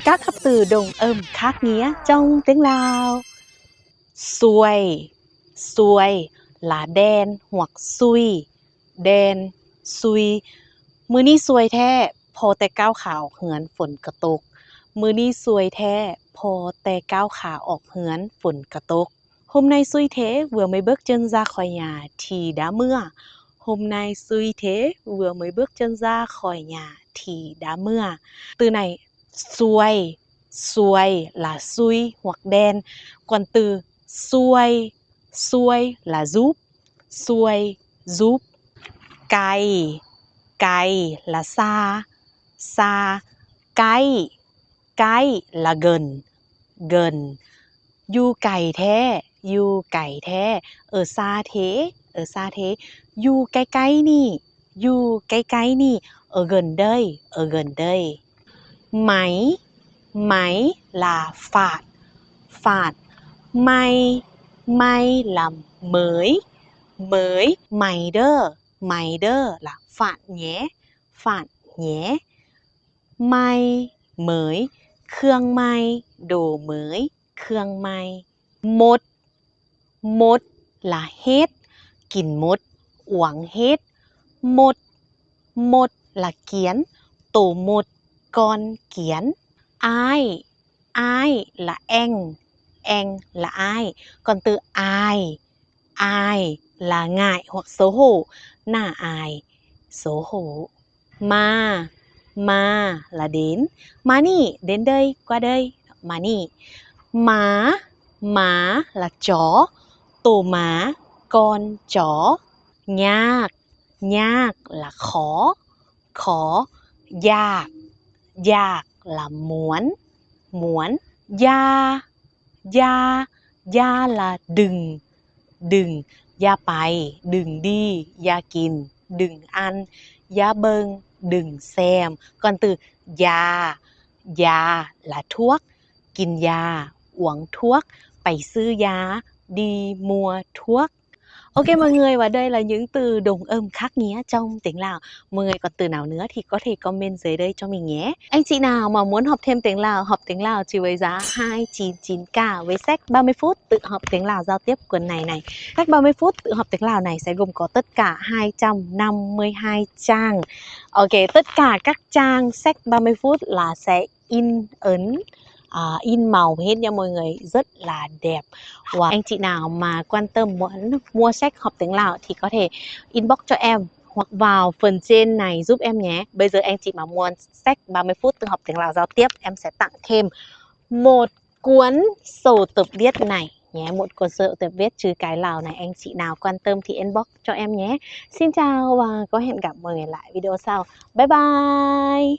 Các cấp từ đồng âm khác nghĩa trong tiếng Lào. Xuôi, xuôi là đen hoặc xui. Đen, xui.มื้อนี้สวยแท้พอแต่ก้าวขาออกเหือนฝนกระตกมื้อนี้สวยแท้พอแต่ก้าวขาออกเหือนฝนกระตก Hôm nay xui thế vừa mới bước chân ra khỏi nhà thì đã mưa. Hôm nay xui thế vừa mới bước chân ra khỏi nhà thì đã mưa. Từ này xuôi, xuôi là xui hoặc đen. Còn từ xuôi, xuôi là giúp, xuôi, giúp. Cày, cày là xa, xa. Cay, cay là gần, gần. Du cày thế, du cày thế. Ở xa thế, ở xa thế. Du cái cái nì, du cái nì. Ở gần đây, ở gần đây. Máy, máy là phạt, phạt. May, may là mới, mới. Mày đơ là phạt nhé, phạt nhé. May, mới. Khương may, đồ mới, khương may. Một, một là hết, kín một, uống hết. Một, một là kiến, tổ một con kiến. Ai, ai là anh là ai. Còn từ ai là ngại hoặc xấu hổ, nà ai, xấu hổ. Mà là đến. Má nị, đến đây, qua đây, má nị. Má là chó, tổ má, con chó. Nhạc, nhạc là khó, khó. Dạc, dạc là muốn, muốn. Da, da, da là đừng, đừng. Da bay, đừng đi. Da kìn, đừng ăn. Da bưng, đừng xem. Còn từ già, già là thuốc, kín già, uống thuốc. Phải sư giá, đi mua thuốc. Ok mọi người, và đây là những từ đồng âm khác nghĩa trong tiếng Lào. Mọi người còn từ nào nữa thì có thể comment dưới đây cho mình nhé. Anh chị nào mà muốn học thêm tiếng Lào, học tiếng Lào chỉ với giá 299k với sách 30 phút tự học tiếng Lào giao tiếp cuốn này. Sách 30 phút tự học tiếng Lào này sẽ gồm có tất cả 252 trang. Ok, tất cả các trang sách 30 phút là sẽ in ấn, in màu hết nha mọi người, rất là đẹp. Và anh chị nào mà quan tâm muốn mua sách học tiếng Lào thì có thể inbox cho em hoặc vào phần trên này giúp em nhé. Bây giờ anh chị mà mua sách 30 phút tự học tiếng Lào giao tiếp, em sẽ tặng thêm một cuốn sổ tập viết này nhé, một cuốn sổ tập viết chữ cái Lào này. Anh chị nào quan tâm thì inbox cho em nhé. Xin chào và có hẹn gặp mọi người lại video sau. Bye bye.